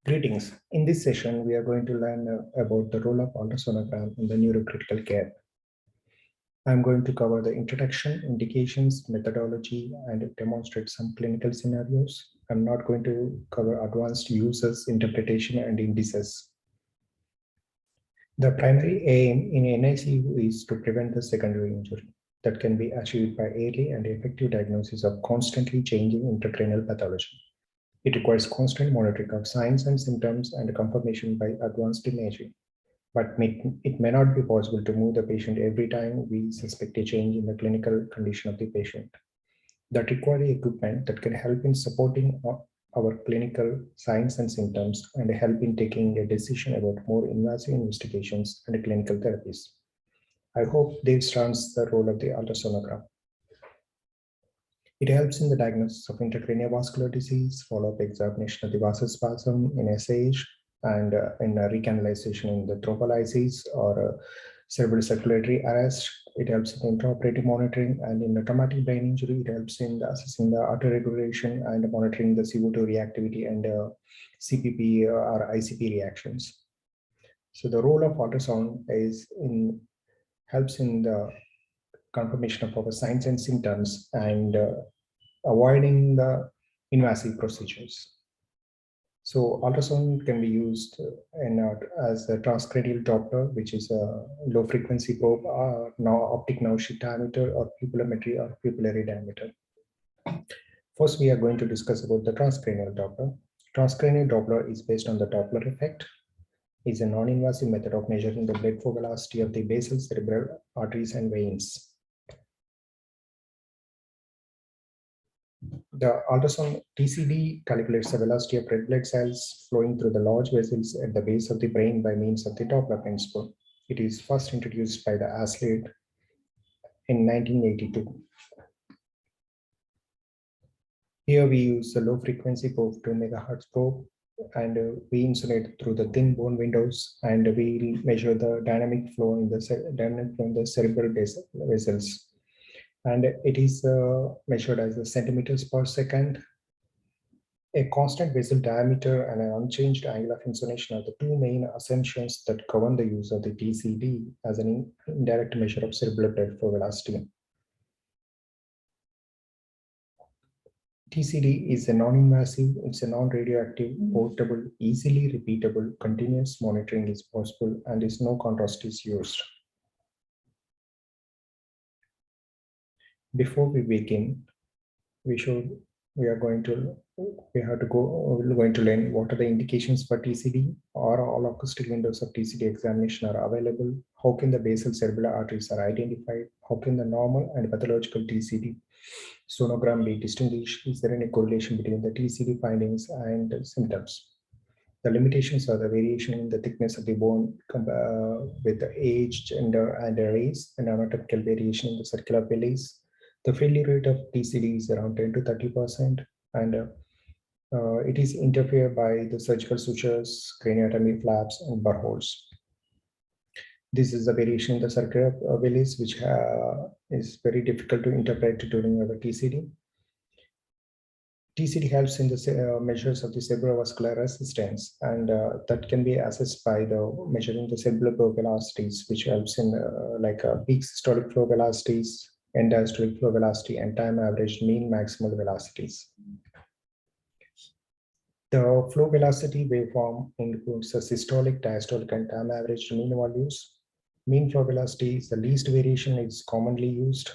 Greetings. In this session, we are going to learn about the role of ultrasonogram in the neurocritical care. I'm going to cover the introduction, indications, methodology, and demonstrate some clinical scenarios. I'm not going to cover advanced uses, interpretation, and indices. The primary aim in NICU is to prevent the secondary injury that can be achieved by early and effective diagnosis of constantly changing intracranial pathology. It requires constant monitoring of signs and symptoms and confirmation by advanced imaging. But it may not be possible to move the patient every time we suspect a change in the clinical condition of the patient. That requires equipment that can help in supporting our clinical signs and symptoms and help in taking a decision about more invasive investigations and clinical therapies. I hope this stands the role of the ultrasonogram. It helps in the diagnosis of intracranial vascular disease, follow-up examination of the vasospasm in SAH, and in recanalization in the thrombolysis or cerebral circulatory arrest. It helps in intraoperative monitoring, and in a traumatic brain injury, it helps in assessing the autoregulation and monitoring the CO2 reactivity and CPP or ICP reactions. So the role of ultrasound helps in the confirmation of our signs and symptoms and avoiding the invasive procedures. So ultrasound can be used as a transcranial Doppler, which is a low frequency probe, optic nerve sheath diameter, or pupillometry or pupillary diameter. First, we are going to discuss about the transcranial Doppler. Transcranial Doppler is based on the Doppler effect. It's a non-invasive method of measuring the blood flow velocity of the basal cerebral arteries and veins. The ultrasound TCD calculates the velocity of red blood cells flowing through the large vessels at the base of the brain by means of the Doppler principle. It is first introduced by the Aslade in 1982. Here we use the low frequency probe 2 MHz probe, and we insulate through the thin bone windows, and we measure the dynamic flow in the cerebral vessels. And it is measured as the centimeters per second. A constant vessel diameter and an unchanged angle of inclination are the two main assumptions that govern the use of the TCD as an indirect measure of cerebral blood flow velocity. TCD is a non-invasive, it's a non-radioactive, portable, easily repeatable, continuous monitoring is possible, and is no contrast is used. Before we begin, we're going to learn what are the indications for TCD, or all acoustic windows of TCD examination are available, how can the basal cerebral arteries are identified, how can the normal and pathological TCD sonogram be distinguished, is there any correlation between the TCD findings and symptoms. The limitations are the variation in the thickness of the bone with the age, gender, and race, and anatomical variation in the circular bellies. The failure rate of TCD is around 10 to 30%, and it is interfered by the surgical sutures, craniotomy flaps, and burr holes. This is the variation in the circular bellies, which is very difficult to interpret during our TCD. TCD helps in the measures of the cerebrovascular resistance, and that can be assessed by the measuring the cerebral flow velocities, which helps in peak systolic flow velocities, end diastolic flow velocity, and time averaged mean maximal velocities. The flow velocity waveform includes the systolic, diastolic, and time averaged mean values. Mean flow velocity is the least variation, is commonly used.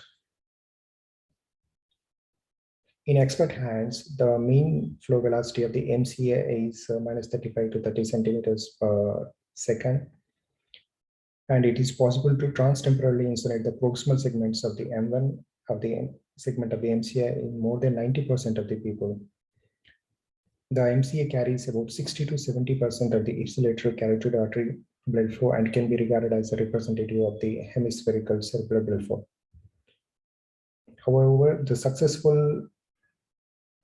In expert hands, the mean flow velocity of the MCA is minus 35 to 30 centimeters per second. And it is possible to transtemporally insulate the proximal segments of the M1 of the segment of the MCA in more than 90% of the people. The MCA carries about 60 to 70% of the ipsilateral carotid artery blood flow and can be regarded as a representative of the hemispherical cerebral blood flow. However, the successful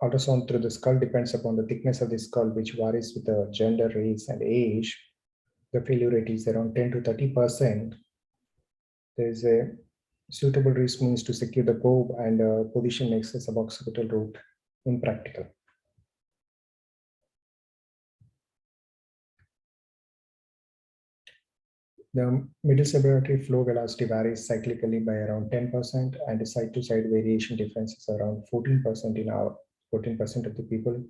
ultrasound through the skull depends upon the thickness of the skull, which varies with the gender, race, and age. The failure rate is around 10 to 30%. There is a suitable risk means to secure the probe, and position makes the suboccipital route impractical. The middle subarachnoid flow velocity varies cyclically by around 10%, and the side-to-side variation difference is around 14% in our 14% of the people.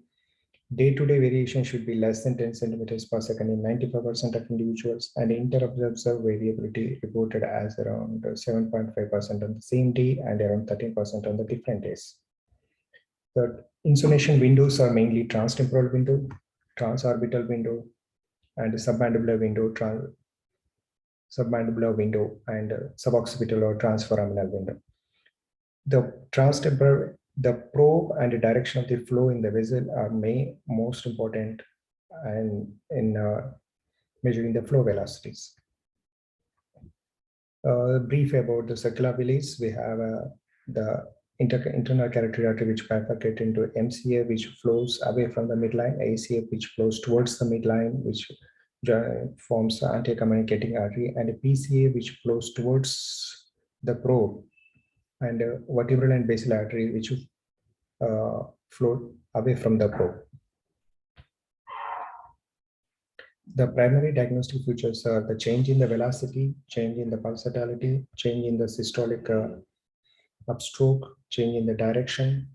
Day-to-day variation should be less than 10 centimeters per second in 95% of individuals, and inter-observer variability reported as around 7.5% on the same day and around 13% on the different days. The insonation windows are mainly transtemporal window, transorbital window, and submandibular window, submandibular window, and suboccipital or transforaminal window. The probe and the direction of the flow in the vessel are most important and in measuring the flow velocities. Brief about the circular release. We have the internal carotid artery which bifurcates into MCA, which flows away from the midline, ACA, which flows towards the midline, which forms the anti-communicating artery, and PCA, which flows towards the probe, and vertebral and basal artery, which flow away from the probe. The primary diagnostic features are the change in the velocity, change in the pulsatility, change in the systolic upstroke, change in the direction,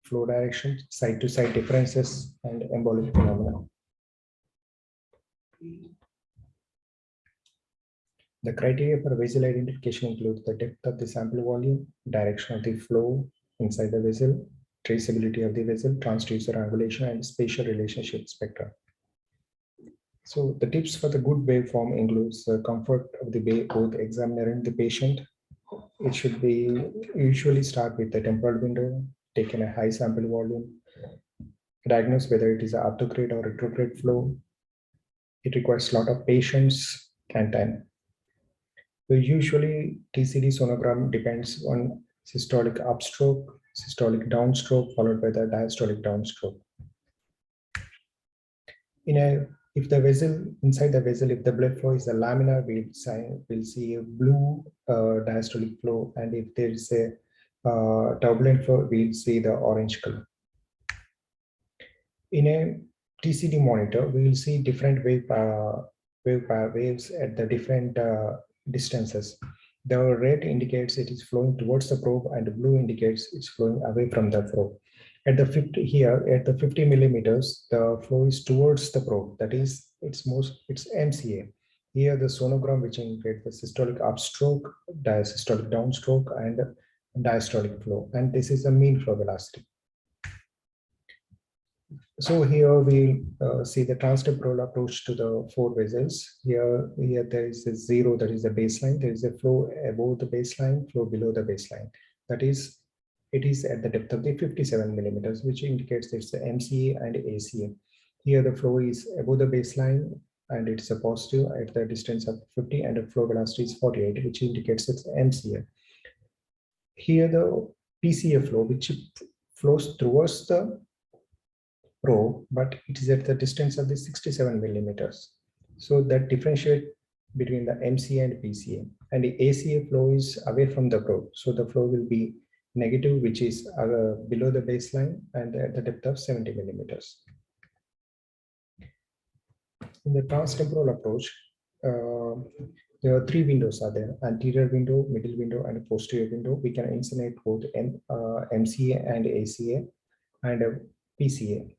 flow direction, side-to-side differences, and embolic phenomena. The criteria for vessel identification include the depth of the sample volume, direction of the flow inside the vessel, traceability of the vessel, transducer angulation, and spatial relationship spectra. So the tips for the good waveform includes the comfort of the both examiner and the patient. It should be usually start with the temporal window, taken a high sample volume, diagnose whether it is an orthograde or retrograde flow. It requires a lot of patience and time. So usually TCD sonogram depends on systolic upstroke, systolic downstroke, followed by the diastolic downstroke. If the vessel, inside the vessel, if the blood flow is a laminar, we'll see a blue diastolic flow, and if there is a turbulent flow, we'll see the orange color. In a TCD monitor, we will see different waves at the different distances. The red indicates it is flowing towards the probe, and the blue indicates it's flowing away from the probe. At the 50 millimeters, the flow is towards the probe. That is, it's MCA. Here, the sonogram, which indicates the systolic upstroke, diastolic downstroke, and diastolic flow. And this is the mean flow velocity. So here we see the transtemporal approach to the four vessels. Here there is a zero, that is the baseline. There is a flow above the baseline, flow below the baseline. That is, it is at the depth of the 57 millimeters, which indicates it's the MCA and ACA. Here the flow is above the baseline, and it's a positive at the distance of 50, and the flow velocity is 48, which indicates it's MCA. Here the PCA flow, which flows towards the probe, but it is at the distance of the 67 millimeters. So that differentiate between the MCA and PCA, and the ACA flow is away from the probe. So the flow will be negative, which is below the baseline and at the depth of 70 millimeters. In the transtemporal approach, there are three windows are there: anterior window, middle window, and a posterior window. We can insonate both MCA and ACA and PCA.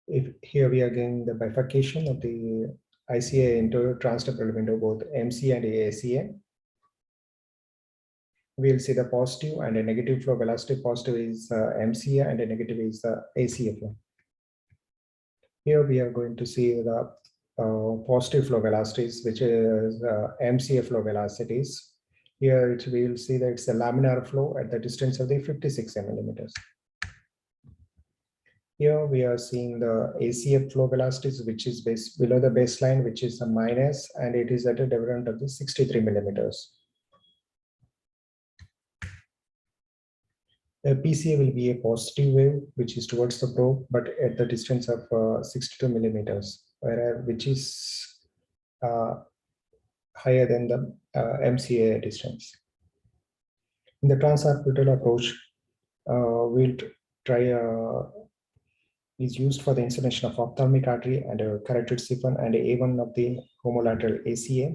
If here we are getting the bifurcation of the ICA into transtemporal window, both MCA and ACA. We'll see the positive and a negative flow velocity. Positive is MCA and a negative is ACA flow. Here we are going to see the positive flow velocities, which is MCA flow velocities. Here we will see that it's a laminar flow at the distance of the 56 millimeters. Here we are seeing the ACA flow velocities, which is below the baseline, which is a minus, and it is at a development of the 63 millimeters. The PCA will be a positive wave, which is towards the probe, but at the distance of 62 millimeters, which is higher than the MCA distance. In the transorbital approach, we'll try is used for the insulation of ophthalmic artery and a carotid siphon and A1 of the homolateral ACA.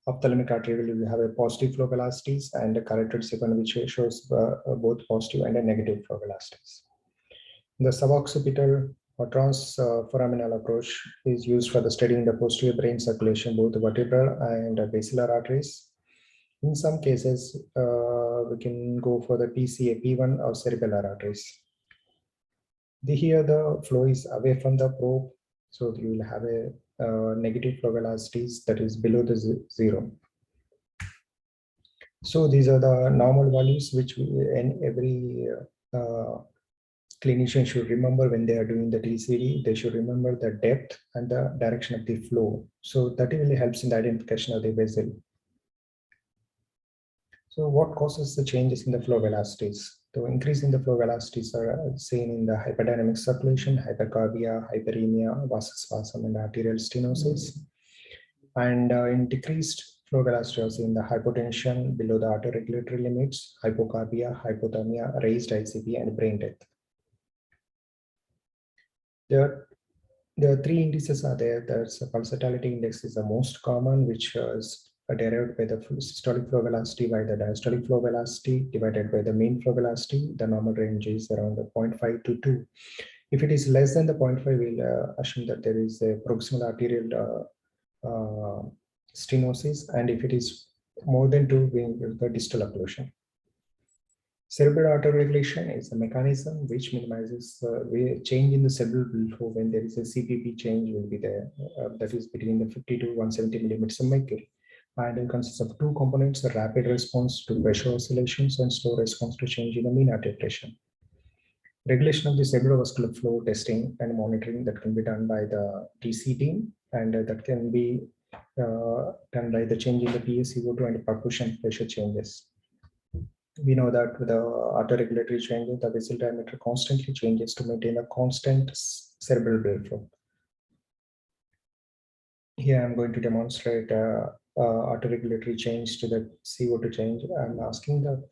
Ophthalmic artery will have a positive flow velocities and a carotid siphon which shows both positive and a negative flow velocities. The suboccipital or transforaminal approach is used for the studying the posterior brain circulation, both vertebral and basilar arteries. In some cases, we can go for the PCA, P1 or cerebellar arteries. Here the flow is away from the probe, so you will have a negative flow velocities that is below the zero. So these are the normal values which every clinician should remember when they are doing the TCD. They should remember the depth and the direction of the flow. So that really helps in the identification of the vessel. So what causes the changes in the flow velocities? The increase in the flow velocities are seen in the hyperdynamic circulation, hypercarbia, hyperemia, vasospasm, and arterial stenosis. And in decreased flow velocities in the hypotension below the autoregulatory limits, hypocarbia, hypothermia, raised ICP, and brain death. The three indices are there. There's a pulsatility index is the most common, which is derived by the systolic flow velocity by the diastolic flow velocity divided by the mean flow velocity. The normal range is around 0.5 to 2. If it is less than the 0.5, we'll assume that there is a proximal arterial stenosis, and if it is more than 2, we will the distal occlusion. Cerebral autoregulation is a mechanism which minimizes change in the cerebral flow when there is a CPP change will be there, that is between the 50 to 170 millimeters of mercury. And it consists of two components: a rapid response to pressure oscillations and slow response to change in the mean artery pressure. Regulation of the cerebrovascular flow testing and monitoring that can be done by the TCD, and that can be done by the change in the PaCO2 and percussion pressure changes. We know that with the autoregulatory changes, the vessel diameter constantly changes to maintain a constant cerebral blood flow. Here I'm going to demonstrate autoregulatory change to the CO2 change. I'm asking the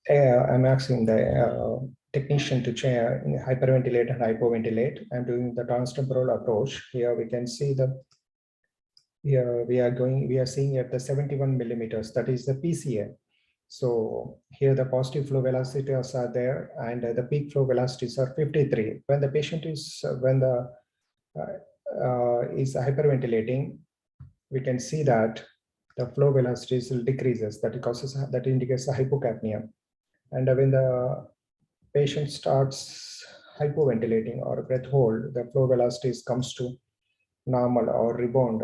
I'm asking the technician to hyperventilate and hypoventilate. I'm doing the transtemporal approach. Here we can see the here we are seeing at the 71 millimeters, that is the PCA. So here the positive flow velocities are there, and the peak flow velocities are 53. When the patient is is hyperventilating, we can see that the flow velocities will decreases. That indicates a hypocapnia. And when the patient starts hypoventilating or breath hold, the flow velocities comes to normal or rebound.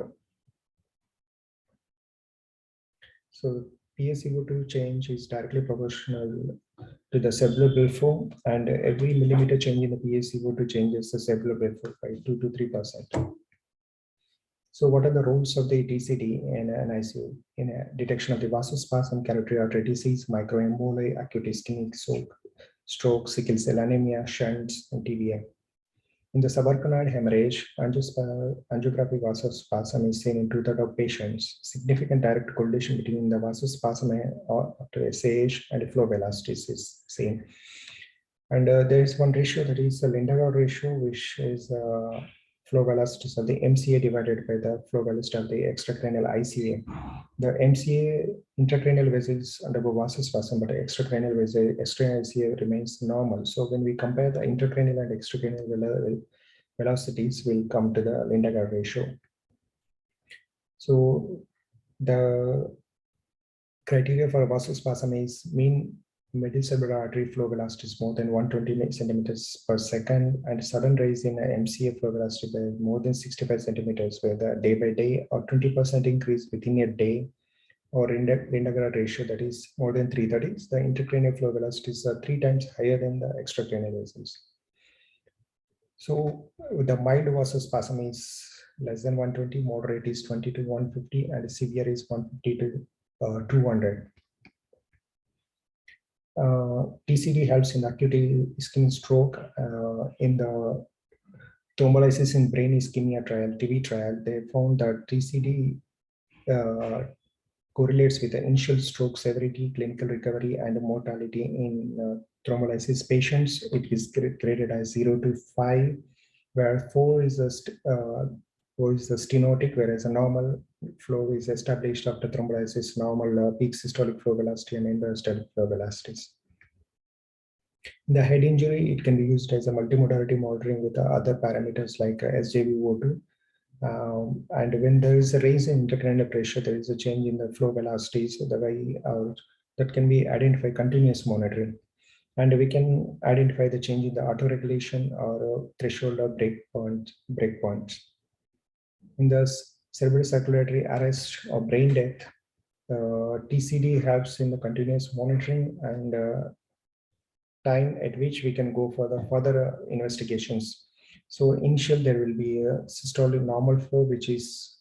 So PaCO2 change is directly proportional to the cerebral blood flow, and every millimeter change in the PaCO2 changes the cerebral blood flow by 2 to 3%. So what are the roles of the TCD in an ICU? In a detection of the vasospasm, carotid artery disease, microemboli, acute ischemic stroke, sickle cell anemia, shunts, and TBI. In the subarachnoid hemorrhage, angiographic vasospasm is seen in 2/3 of patients. Significant direct correlation between the vasospasm after SAH and flow velocities is seen. And there is one ratio, that is the Lindegaard ratio, which is flow velocities of the MCA divided by the flow velocity of the extracranial ICA. The MCA intracranial vessels undergo vasospasm, but extracranial ICA remains normal. So when we compare the intracranial and extracranial velocities, we'll come to the Lindegaard ratio. So the criteria for vasospasm is mean middle cerebral artery flow velocity is more than 120 centimeters per second, and sudden rise in MCA flow velocity by more than 65 centimeters, whether day by day or 20% increase within a day, or Lindegaard ratio that is more than 3, that is the intracranial flow velocities are 3 times higher than the extracranial vessels. So the mild vasospasm is less than 120, moderate is 20 to 150, and severe is 150 to 200. TCD helps in acute ischemic stroke in the thrombolysis in brain ischemia trial, TB trial, they found that TCD correlates with the initial stroke severity, clinical recovery, and mortality in thrombolysis patients. It is graded as 0 to 5, where 4 is a stenotic, whereas a normal flow is established after thrombolysis, normal peak systolic flow velocity and endosystolic flow velocities. In the head injury, it can be used as a multimodality monitoring with other parameters like SJVO2. And when there is a raise in intracranial pressure, there is a change in the flow velocities, the way that can be identified continuous monitoring. And we can identify the change in the autoregulation or threshold of breakpoints. In the cerebral circulatory arrest or brain death, TCD helps in the continuous monitoring and time at which we can go for the further investigations. So initial, there will be a systolic normal flow, which is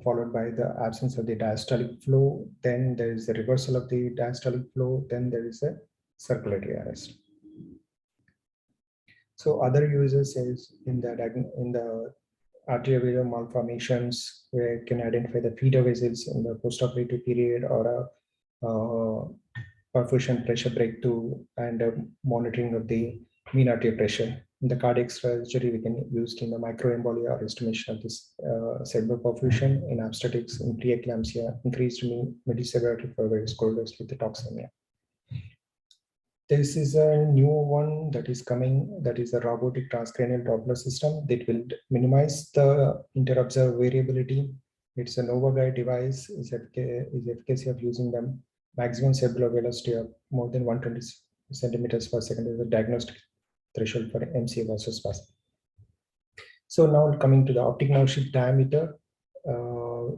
followed by the absence of the diastolic flow. Then there is the reversal of the diastolic flow. Then there is a circulatory arrest. So other uses is in the arterial malformations, where you can identify the feeder vessels in the postoperative period, or a perfusion pressure breakthrough, and monitoring of the mean arterial pressure. In the cardiac surgery, we can use in the microembolia or estimation of this cerebral perfusion. In obstetrics, in preeclampsia, increased midi-severity for various correlates with the toxemia. This is a new one that is coming, that is a robotic transcranial Doppler system that will minimize the inter-observer variability. It's a NovaGuide device, is efficacy of using them. Maximum cerebral velocity of more than 120 centimeters per second is the diagnostic threshold for MCA versus VAS. So now coming to the optic nerve sheath diameter,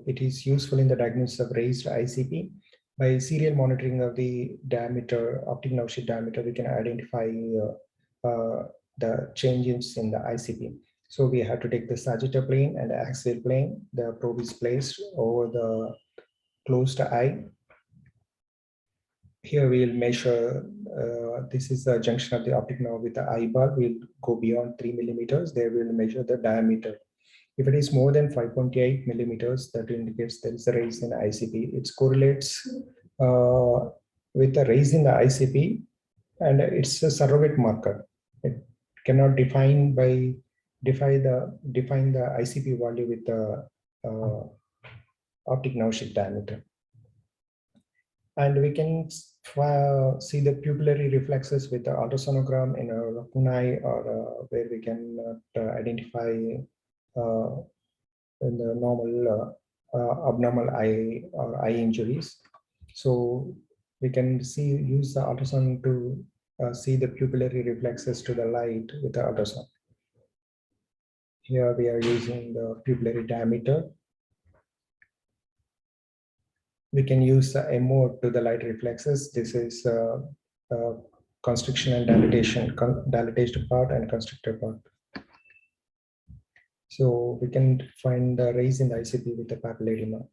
it is useful in the diagnosis of raised ICP. By serial monitoring of the diameter, optic nerve sheath diameter, we can identify the changes in the ICP. So we have to take the sagittal plane and the axial plane. The probe is placed over the closed eye. Here we'll measure, this is the junction of the optic nerve with the eyeball. We'll go beyond 3 millimeters. There we'll measure the diameter. If it is more than 5.8 millimeters, that indicates there is a raise in the ICP. It correlates with the raise in the ICP, and it's a surrogate marker. It cannot define the ICP value with the optic nerve sheath diameter. And we can see the pupillary reflexes with the ultrasonogram in a raccoon eye, or where we can identify in the normal abnormal eye or eye injuries. So we can use the ultrasound to see the pupillary reflexes to the light with the ultrasound. Here we are using the pupillary diameter. We can use the MO to the light reflexes. This is constriction and dilatation, dilated part and constricted part. So we can find the raise in the ICP with the papilledema.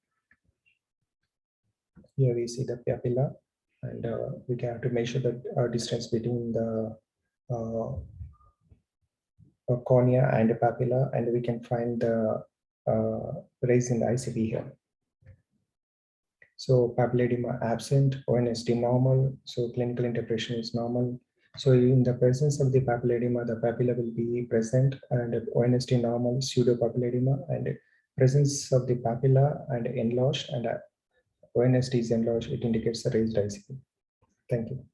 Here we see the papilla, and we can have to measure the distance between the cornea and the papilla, and we can find the raise in the ICP here. So papilledema absent, ONST normal, so clinical interpretation is normal. So in the presence of the papilledema, the papilla will be present, and ONST normal, pseudopapilledema, and presence of the papilla and enlarged, and ONST is enlarged, it indicates a raised ICP. Thank you.